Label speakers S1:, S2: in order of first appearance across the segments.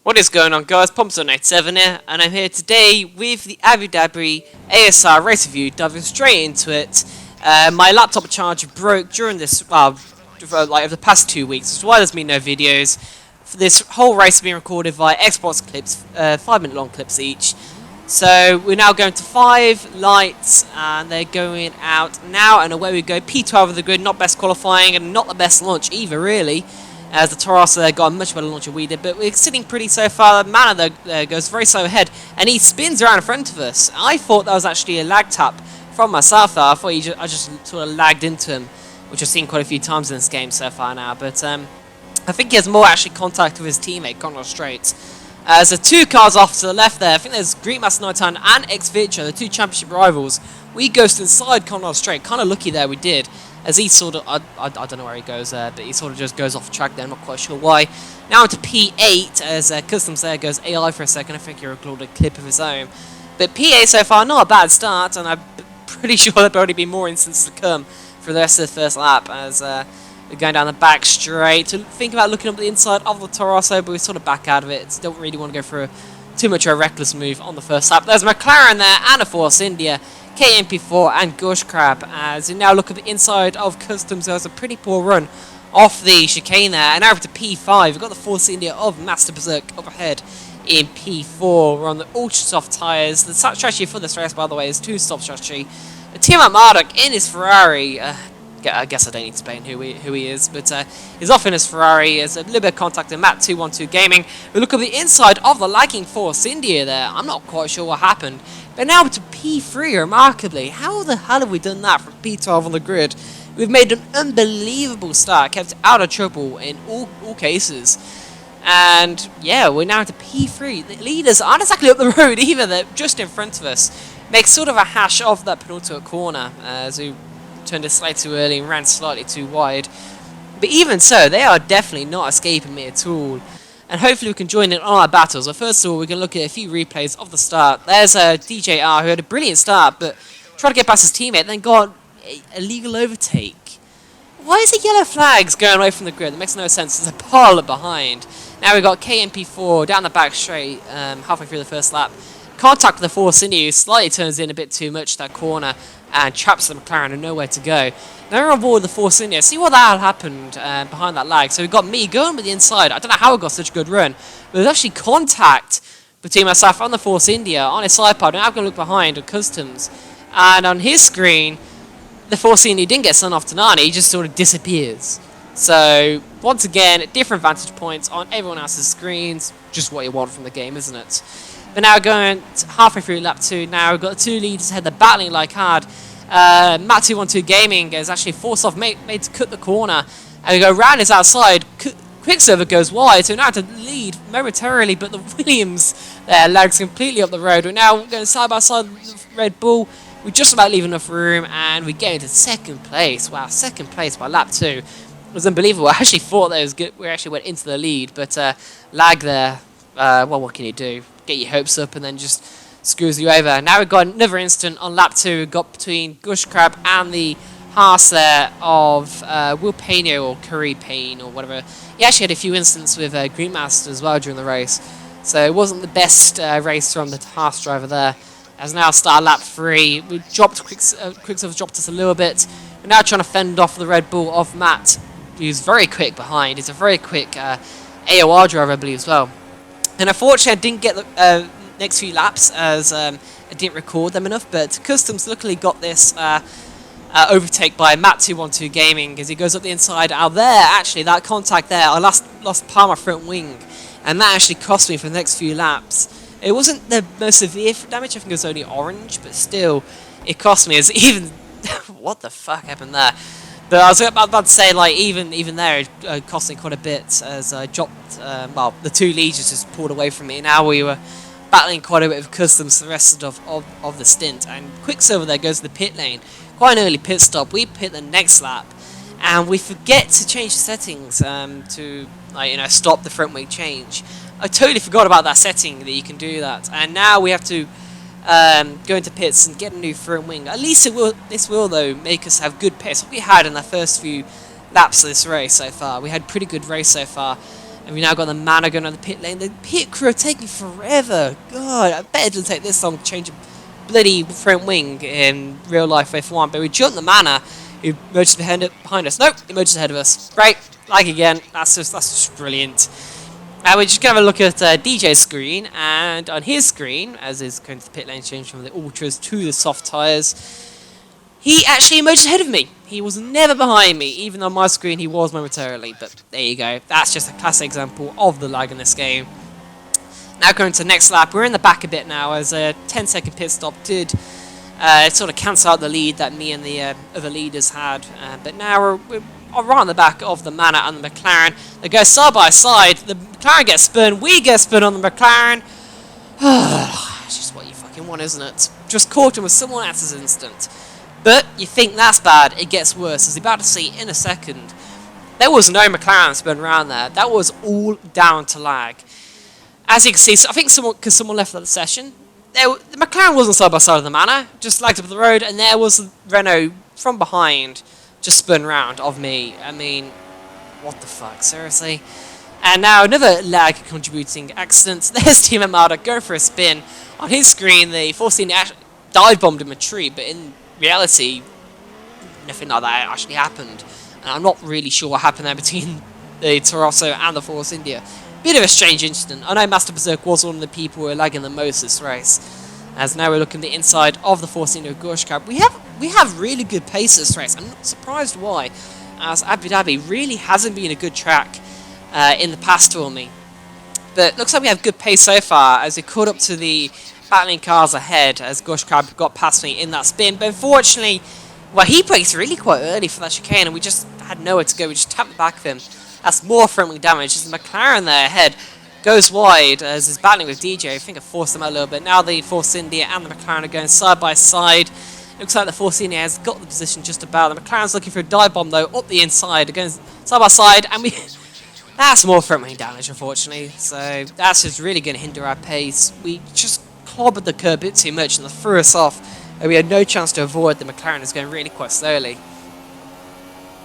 S1: What is going on, guys? Pumpson87 here, and I'm here today with the Abu Dhabi ASR race review, diving straight into it. My laptop charger broke during this, like over the past 2 weeks, which is why there's been no videos. For this whole race has been recorded via Xbox clips, 5-minute long clips each. So we're now going to 5 lights, and they're going out now, and away we go. P12 of the grid, not best qualifying, and not the best launch either, really. As the Taurus got a much better launch than we did, but we're sitting pretty so far. Manor there goes very slow ahead, and he spins around in front of us. I thought that was actually a lag tap from myself there. I thought I just sort of lagged into him, which I've seen quite a few times in this game so far now. But I think he has more actually contact with his teammate, Conrad Straits. There's 2 cars off to the left there. I think there's Greenmaster 99 and X-Virtua, the 2 championship rivals. We ghosted inside Conrad Strait. Kind of lucky there we did. As he sort of, I don't know where he goes there, but he sort of just goes off track there, I'm not quite sure why. Now into P8, as Customs there goes AI for a second. I think he recorded a clip of his own. But P8 so far, not a bad start, and I'm pretty sure there'll probably be more instances to come for the rest of the first lap, as we're going down the back straight. To think about looking up the inside of the Torosso, but we're sort of back out of it. Don't really want to go for too much of a reckless move on the first lap. There's McLaren there, and a Force India. KMP4 and Gush Crab. As you now look at the inside of Customs, there's a pretty poor run off the chicane there, and over to P5. We've got the Force India of Master Berserk up ahead in P4. We're on the ultra soft tyres. The strategy for this race, by the way, is 2-stop strategy. Timo Marduk in his Ferrari. I guess I don't need to explain who he is, but he's off in his Ferrari. There's a little bit of contact in Matt212 Gaming. We look at the inside of the lagging Force India there. I'm not quite sure what happened. But now to P3, remarkably. How the hell have we done that from P12 on the grid? We've made an unbelievable start, kept out of trouble in all cases. And yeah, we're now to P3. The leaders aren't exactly up the road either, they're just in front of us. Make sort of a hash of that penultimate corner, as we turned it slightly too early and ran slightly too wide. But even so, they are definitely not escaping me at all. And hopefully we can join in on our battles. Well, first of all, we're going to look at a few replays of the start. There's DJR, who had a brilliant start, but tried to get past his teammate, then got a legal overtake. Why is the yellow flags going away from the grid? That makes no sense. There's a pile behind. Now we've got KMP4 down the back straight, halfway through the first lap. Contact with the Force India, who slightly turns in a bit too much that corner and traps the McLaren and nowhere to go. Now we're on board the Force India. See what the hell happened behind that lag. So we've got me going with the inside. I don't know how I got such a good run, but there's actually contact between myself and the Force India on his side pod. Now I'm going to look behind at Customs, and on his screen, the Force India didn't get sent off to Nani. He just sort of disappears. So once again, different vantage points on everyone else's screens. Just what you want from the game, isn't it? But now going halfway through lap 2. Now we've got the 2 leaders ahead. They're battling like hard. Matt212 Gaming is actually forced off, made to cut the corner, and we go round his outside. Quicksilver goes wide, so now to lead momentarily, but the Williams there lags completely up the road. We're now going side by side with Red Bull. We just about leave enough room, and we get into second place. Wow, second place by lap 2. It was unbelievable. I actually thought that was good. We actually went into the lead, but lag there. Well, what can you do? Get your hopes up and then just screws you over. Now we've got another instant on lap 2. We've got between Gush Crab and the Haas there of Will Payne or Curry Payne or whatever. He actually had a few instances with Greenmaster as well during the race. So it wasn't the best race from the Haas driver there. As now start lap 3. We dropped Quicksilver dropped us a little bit. We're now trying to fend off the Red Bull of Matt, who's very quick behind. He's a very quick AOR driver, I believe, as well. And unfortunately, I didn't get the next few laps as I didn't record them enough. But Customs luckily got this overtake by Matt212 Gaming as he goes up the inside. Out there, actually, that contact there, I lost part of my front wing. And that actually cost me for the next few laps. It wasn't the most severe damage, I think it was only orange. But still, it cost me as even... what the fuck happened there? But I was about to say, like, even there, it cost me quite a bit as I dropped, well, the 2 leaders just pulled away from me. Now we were battling quite a bit of Customs for the rest of the stint. And Quicksilver there goes to the pit lane. Quite an early pit stop. We pit the next lap. And we forget to change the settings to, like, stop the front wing change. I totally forgot about that setting, that you can do that. And now we have to go into pits and get a new front wing. At least this will though make us have good pace. What we had in the first few laps of this race so far, we had pretty good race so far. And we now got the Mana going on the pit lane. The pit crew are taking forever. God, I bet it doesn't take this long to change a bloody front wing in real life F1. But we jumped the Mana, who emerged behind us. Nope, emerged ahead of us. Great, like again. That's just brilliant. We're just going to have a look at DJ's screen, and on his screen, as is going to the pit lane change from the Ultras to the soft tyres, he actually emerged ahead of me. He was never behind me, even on my screen he was momentarily, but there you go. That's just a classic example of the lag in this game. Now going to the next lap, we're in the back a bit now, as a 10-second pit stop did sort of cancel out the lead that me and the other leaders had, but now we're right on the back of the Mana and the McLaren. They go side by side, the McLaren gets spun, we get spun on the McLaren. It's just what you fucking want, isn't it? Just caught him with someone else's instant. But you think that's bad, it gets worse, as you're about to see in a second. There was no McLaren spun around there. That was all down to lag. As you can see, so I think because someone left the session, the McLaren wasn't side by side of the Mana, just lagged up the road, and there was Renault from behind, just spun round of me. I mean, what the fuck, seriously? And now another lag contributing accident. There's Team Armada going for a spin. On his screen, the Force India actually dive bombed him a tree, but in reality, nothing like that actually happened. And I'm not really sure what happened there between the Torosso and the Force India. Bit of a strange incident. I know Master Berserk was one of the people who were lagging the most this race. As now we're looking at the inside of the Force India Gorsh Cab. We have really good pace this race. I'm not surprised why, as Abu Dhabi really hasn't been a good track in the past for me. But looks like we have good pace so far, as we caught up to the battling cars ahead, as Gorsh Cab got past me in that spin. But unfortunately, well, he braked really quite early for that chicane, and we just had nowhere to go. We just tapped the back of him. That's more front wing damage, as the McLaren there ahead goes wide, as he's battling with DJ. I think I forced him out a little bit. Now the Force India and the McLaren are going side by side. Looks like the Force India has got the position just about. The McLaren's looking for a dive bomb though, up the inside. They're going side by side, and that's more front wing damage, unfortunately. So that's just really going to hinder our pace. We just clobbered the curb a bit too much, and that threw us off. And we had no chance to avoid. The McLaren is going really quite slowly.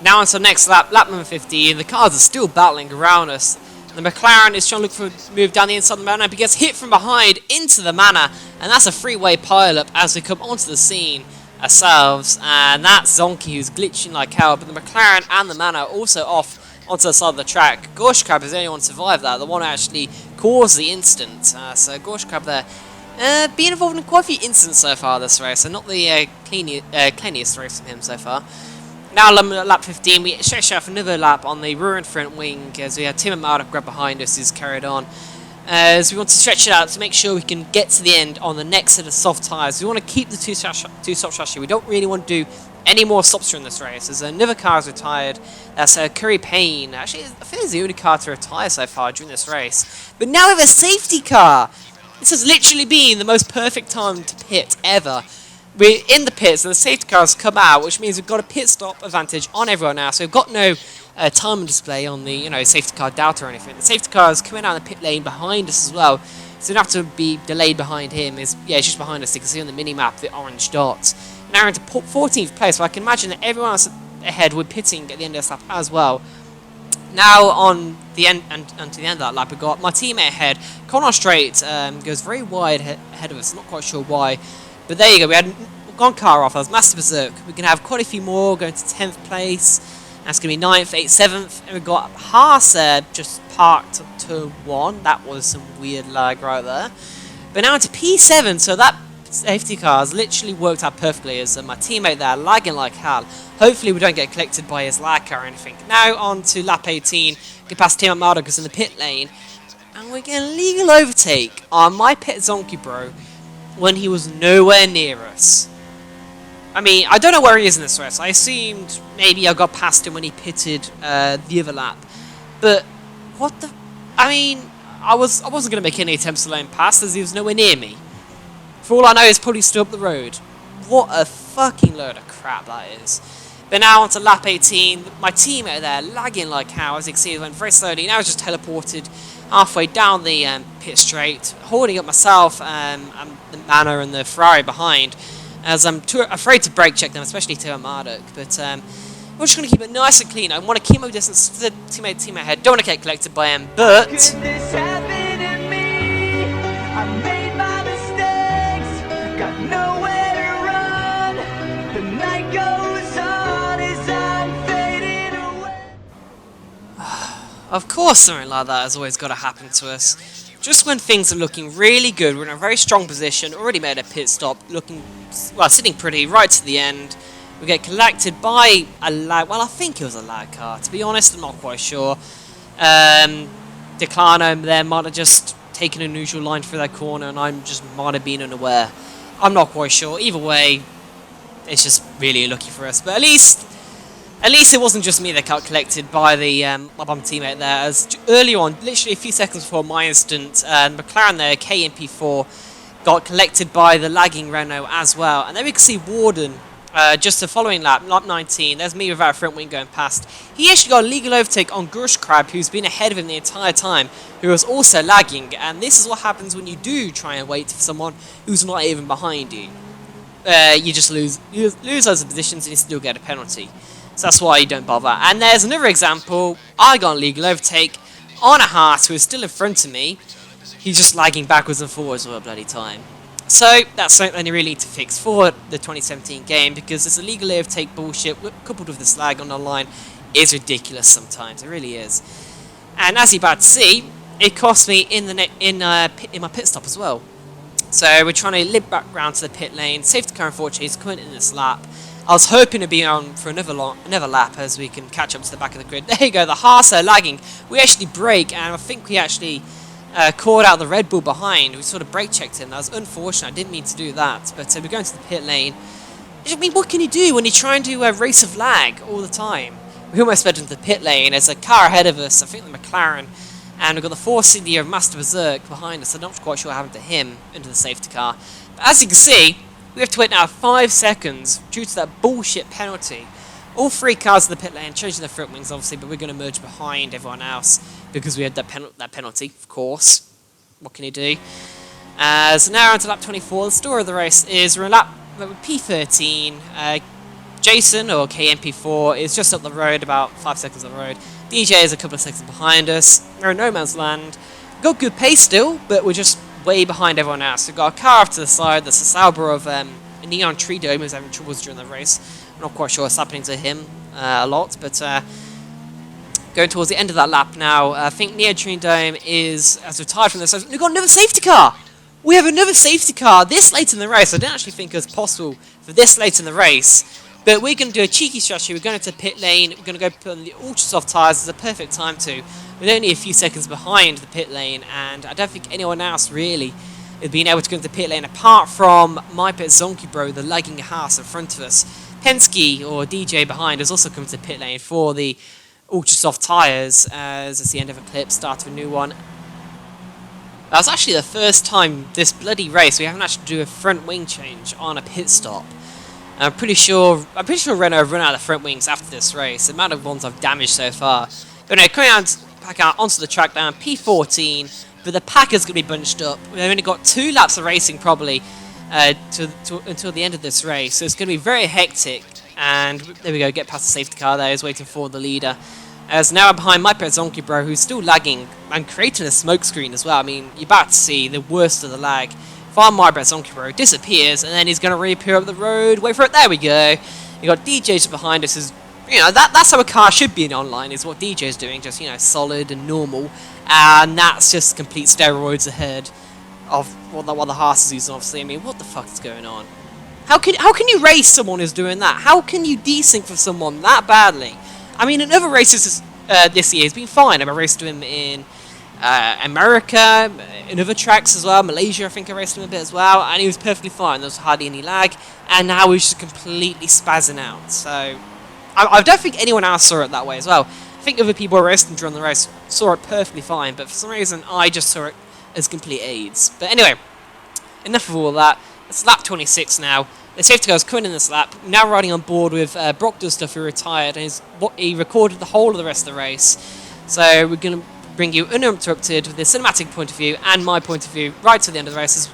S1: Now on to the next lap, lap number 15. The cars are still battling around us. The McLaren is trying to look for a move down the inside of the Mana, but gets hit from behind into the Mana, and that's a three-way pile-up as we come onto the scene ourselves. And that's Zonky who's glitching like hell, but the McLaren and the Mana are also off onto the side of the track. Gorsh Cab is the only one to survive that, the one who actually caused the incident. So Gorsh Cab there being involved in quite a few incidents so far this race, so not the cleanest race from him so far. Now lap 15, we stretch out for another lap on the ruined front wing, as we had Tim and Marta grab behind us, who's carried on. As we want to stretch it out to make sure we can get to the end on the next set of soft tyres. We want to keep the two stop chassis. We don't really want to do any more stops during this race. There's another car retired. That's Curry Payne. Actually, I think it's the only car to retire so far during this race. But now we have a safety car. This has literally been the most perfect time to pit ever. We're in the pits and the safety cars come out, which means we've got a pit stop advantage on everyone now. So we've got no time display on the safety car delta or anything. The safety car is coming out of the pit lane behind us as well, so we don't have to be delayed behind him. It's just behind us. You can see on the mini map the orange dots. Now we're into 14th place, so I can imagine that everyone else ahead would pitting at the end of this lap as well. Now on the end and to the end of that lap, we've got my teammate ahead. Connor Strait goes very wide ahead of us. Not quite sure why. But there you go, we had one car off, that was Master Berserk. We can have quite a few more going to 10th place. That's going to be 9th, 8th, 7th. And we've got Haas just parked to 1. That was some weird lag right there. But now into P7, so that safety car has literally worked out perfectly, as my teammate there lagging like hell. Hopefully we don't get collected by his lag car or anything. Now on to lap 18, get past Tim Armada because in the pit lane. And we're getting a legal overtake on my pet Zonky bro, when he was nowhere near us. I mean, I don't know where he is in this race. I assumed maybe I got past him when he pitted the other lap. But what the... I mean, I wasn't going to make any attempts to let him pass, as he was nowhere near me. For all I know, he's probably still up the road. What a fucking load of crap that is. But now on to lap 18. My teammate there, lagging like hell. As you can see, he went very slowly. Now he's just teleported halfway down the pit straight, holding up myself and the Mana and the Ferrari behind, as I'm too afraid to brake check them, especially to Marduk. But We're just going to keep it nice and clean. I want to keep my distance to the teammate ahead. Don't want to get collected by him, but...
S2: Could this happen to me? I made my mistakes, got nowhere to run. The night goes on as I'm fading away.
S1: Of course something like that has always got to happen to us. Just when things are looking really good, we're in a very strong position, already made a pit stop, looking, well, sitting pretty right to the end. We get collected by a lag, well, I think it was a lag car, to be honest, I'm not quite sure. Declano there might have just taken a neutral line through that corner, and I just might have been unaware. I'm not quite sure. Either way, it's just really lucky for us. But at least it wasn't just me that got collected by the my bum teammate there. As early on, literally a few seconds before my instant, McLaren there, KMP4, got collected by the lagging Renault as well. And then we can see Warden. Just the following lap 19, there's me without a front wing going past. He actually got a legal overtake on Grush Crab, who's been ahead of him the entire time, who was also lagging, and this is what happens when you do try and wait for someone who's not even behind you. You just lose loads of positions and you still get a penalty. So that's why you don't bother. And there's another example, I got a legal overtake on a Haas who is still in front of me. He's just lagging backwards and forwards all the bloody time. So, that's something you really need to fix for the 2017 game, because this illegal overtake bullshit, coupled with this lag on the line, is ridiculous sometimes. It really is. And as you're about to see, it cost me in my pit stop as well. So, we're trying to limp back round to the pit lane. Safety car, unfortunately, is coming in this lap. I was hoping to be on for another lap as we can catch up to the back of the grid. There you go, the Haas are lagging. We actually brake, and I think we actually... caught out the Red Bull behind. We sort of brake checked him. That was unfortunate. I didn't mean to do that. But we're going to the pit lane. I mean, what can you do when you try and do a race of lag all the time? We almost sped into the pit lane. There's a car ahead of us. I think the McLaren. And we've got the 4-cylinder of Master Berserk behind us. I'm not quite sure what happened to him into the safety car. But as you can see, we have to wait now 5 seconds due to that bullshit penalty. All 3 cars in the pit lane, changing their front wings obviously, but we're going to merge behind everyone else because we had that penalty, of course. What can you do? So now on to lap 24. The story of the race is we're in lap P13. Jason, or KMP4, is just up the road, about 5 seconds up the road. DJ is a couple of seconds behind us. We're in no man's land. We've got good pace still, but we're just way behind everyone else. We've got a car off to the side. There's a Sauber of a Neon Tree Dome who's having troubles during the race. I'm not quite sure what's happening to him a lot, but going towards the end of that lap now, I think Neon Tree Dome has retired from this. So we've got another safety car! We have another safety car this late in the race. I didn't actually think it was possible for this late in the race. But we're going to do a cheeky strategy. We're going into the pit lane. We're going to go put on the ultra soft tyres. It's a perfect time to. We're only a few seconds behind the pit lane, and I don't think anyone else really has been able to go into the pit lane apart from my pit Zonky Bro, the lagging Haas in front of us. Penske, or DJ behind, has also come to the pit lane for the ultra soft tyres as it's the end of a clip, start of a new one. That's actually the first time this bloody race we haven't actually do a front wing change on a pit stop. I'm pretty sure Renault have run out of the front wings after this race. The amount of ones I've damaged so far. But anyway, coming back out onto the track down P14, but the pack is going to be bunched up. We've only got 2 laps of racing probably until the end of this race, so it's going to be very hectic. And there we go, get past the safety car there, is waiting for the leader. As now I'm behind my pet Zonky Bro, who's still lagging and creating a smoke screen as well. I mean, you're about to see the worst of the lag. Farm my pet Zonky Bro disappears, and then he's going to reappear up the road. Wait for it, there we go. You got DJs behind us, who's, you know, that's how a car should be in online, is what DJ's doing, just, you know, solid and normal. And that's just complete steroids ahead of what the Haas is using, obviously. I mean, what the fuck is going on? How can you race someone who's doing that? How can you desync for someone that badly? I mean, in other races this year, he's been fine. I've raced him in America, in other tracks as well. Malaysia, I think I raced him a bit as well, and he was perfectly fine. There was hardly any lag, and now he's just completely spazzing out. So, I don't think anyone else saw it that way as well. I think other people who raced him during the race saw it perfectly fine, but for some reason, I just saw it as complete AIDS. But anyway, enough of all that. It's lap 26 now. The safety car's coming in this lap. Now riding on board with Brock Duster, who retired, and he recorded the whole of the rest of the race. So we're going to bring you uninterrupted with the cinematic point of view and my point of view right to the end of the race.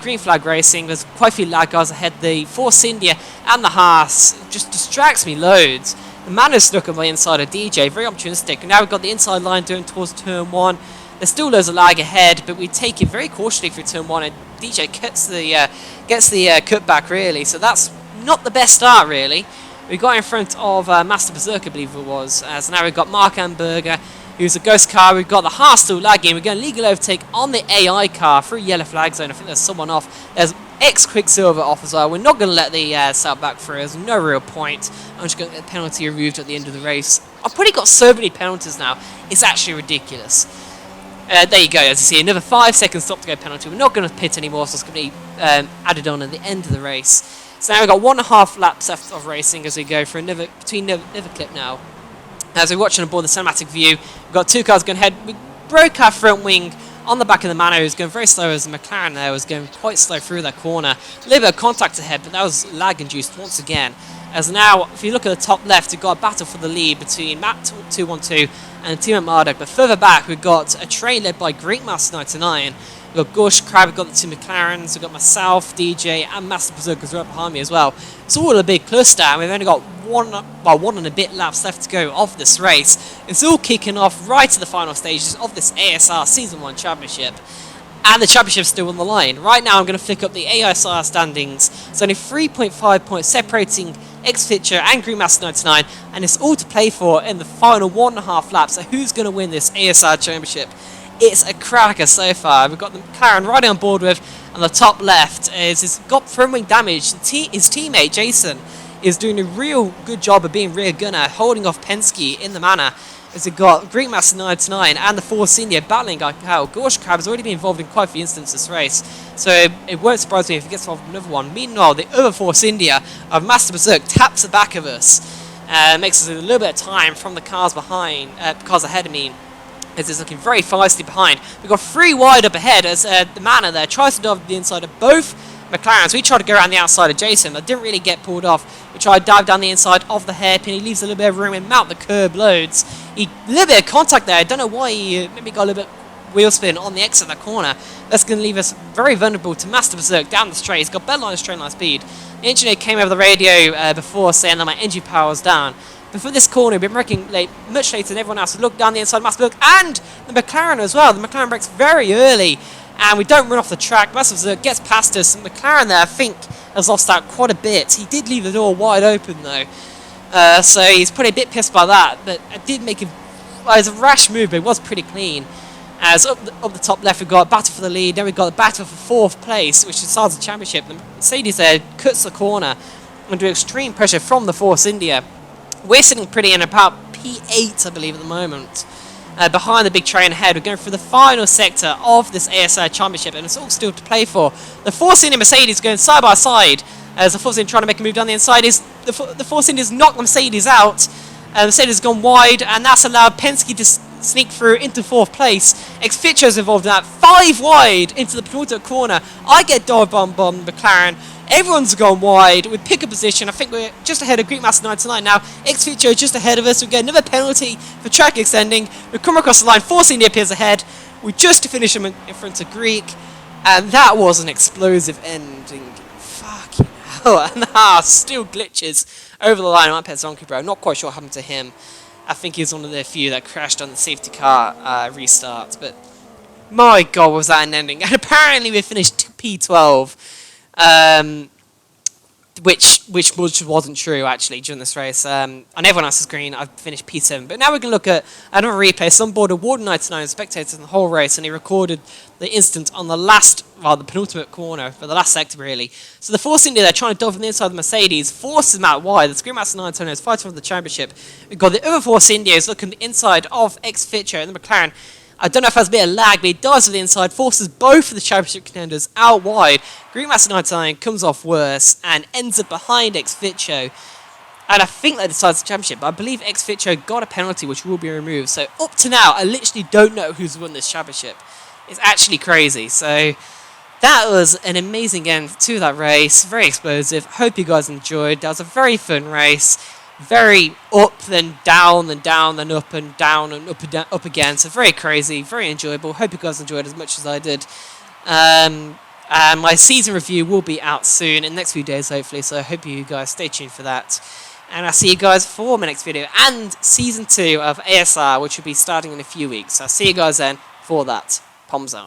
S1: Green Flag Racing. There's quite a few lag guys ahead. The Force India and the Haas just distracts me loads. The man is stuck on the inside of DJ, very opportunistic. And now we've got the inside line doing towards turn 1. There's still loads of lag ahead, but we take it very cautiously through turn 1, and DJ gets the cutback really. So that's not the best start really. We got in front of Master Berserker, I believe it was. So now we've got Mark Hamburger, who's a ghost car. We've got the Haas still lagging. We're going to legal overtake on the AI car through yellow flag zone. I think there's someone off. There's Quicksilver off as well. We're not going to let the setup back through. There's no real point. I'm just going to get the penalty removed at the end of the race. I've probably got so many penalties now. It's actually ridiculous. There you go. As you see, another 5 seconds stop to go penalty. We're not going to pit anymore, so it's going to be added on at the end of the race. So now we've got 1.5 laps left of racing as we go for another clip now. As we're watching aboard the cinematic view, we've got 2 cars going ahead. We broke our front wing on the back of the Mano, who's going very slow, as the McLaren there was going quite slow through that corner. A little bit of contact ahead, but that was lag induced once again. As now, if you look at the top left, we've got a battle for the lead between Matt 212 and Team at Marduk. But further back, we've got a train led by Greek Master 99. We've got Gush, Crab, we've got the 2 McLarens, we've got myself, DJ, and Master Berserkers right behind me as well. It's all a big cluster, and we've only got one and a bit laps left to go of this race. It's all kicking off right to the final stages of this ASR Season 1 Championship. And the championship's still on the line. Right now, I'm going to flick up the ASR standings. It's only 3.5 points separating X-Fitcher and Green Master 99, and it's all to play for in the final 1.5 laps. So who's going to win this ASR Championship? It's a cracker so far. We've got the McLaren riding on board with, on the top left, he's got front wing damage. His teammate, Jason, is doing a real good job of being rear gunner, holding off Penske in the manner. As we've got Greek Master 99 and the Force India battling like hell. Gorsh Crab has already been involved in quite a few instances this race, so it won't surprise me if he gets involved in another one. Meanwhile, the other Force India of Master Berserk taps the back of us, makes us a little bit of time from the cars behind, cars ahead, I mean, as it's looking very feisty behind. We've got 3 wide up ahead as the Manor there tries to dive the inside of both McLarens. We tried to go around the outside of Jason, but didn't really get pulled off. We tried to dive down the inside of the hairpin. He leaves a little bit of room and mount the curb loads. A little bit of contact there. I don't know why he maybe got a little bit wheel spin on the exit of that corner. That's going to leave us very vulnerable to Master Berserk down the straight. He's got better line of straight line speed. The engineer came over the radio before saying that my engine power was down. But for this corner, we've been braking much later than everyone else. So look down the inside of Master Berserk and the McLaren as well. The McLaren brakes very early, and we don't run off the track. Master Berserk gets past us. And McLaren there, I think, has lost out quite a bit. He did leave the door wide open though, so he's probably a bit pissed by that. But it did make him. Well, it was a rash move, but it was pretty clean. As up the top left, we've got a battle for the lead. Then we've got a battle for 4th place, which decides the championship. The Mercedes there cuts the corner under extreme pressure from the Force India. We're sitting pretty in about P8, I believe, at the moment. Behind the big train ahead, we're going through the final sector of this ASR Championship, and it's all still to play for. The Force India Mercedes going side by side, as the Force India trying to make a move down the inside. The Force India's knocked the Mercedes out. The Mercedes has gone wide, and that's allowed Penske to sneak through into 4th place. X-Fitcher's involved in that. 5 wide into the penultimate corner. I get dive bomb McLaren. Everyone's gone wide. We pick a position. I think we're just ahead of Greek Master 99 now. X-Fitcher just ahead of us. We get another penalty for track extending. We come across the line. Force India appears ahead. We just finish him in front of Greek. And that was an explosive ending. Fucking hell. And the Haas still glitches over the line on Pezonki, bro. Not quite sure what happened to him. I think he's one of the few that crashed on the safety car restart. But my God, was that an ending. And apparently we finished P12. Which wasn't true actually during this race. On everyone else's screen, I've finished P7. But now we're going to look at another replay. Some board of Warden 99 spectators in the whole race, and he recorded the instant on the last, well, the penultimate corner, for the last sector really. So the Force India there trying to dive from the inside of the Mercedes, forces them out wide. The Screen Master 99 is fighting for the championship. We've got the other Force India is looking the inside of X-Fitcher and the McLaren. I don't know if that's a bit of lag, but he dives to the inside, forces both of the championship contenders out wide. Green Master 99 comes off worse and ends up behind X-Fitcho. And I think that decides the championship, but I believe X-Fitcho got a penalty which will be removed. So up to now, I literally don't know who's won this championship. It's actually crazy. So that was an amazing end to that race. Very explosive. Hope you guys enjoyed. That was a very fun race. Very up, then down, then down, then up and down and up again. So very crazy, very enjoyable. Hope you guys enjoyed as much as I did. And my season review will be out soon in the next few days, hopefully. So I hope you guys stay tuned for that. And I'll see you guys for my next video and season 2 of ASR, which will be starting in a few weeks. So I'll see you guys then for that. Poms out.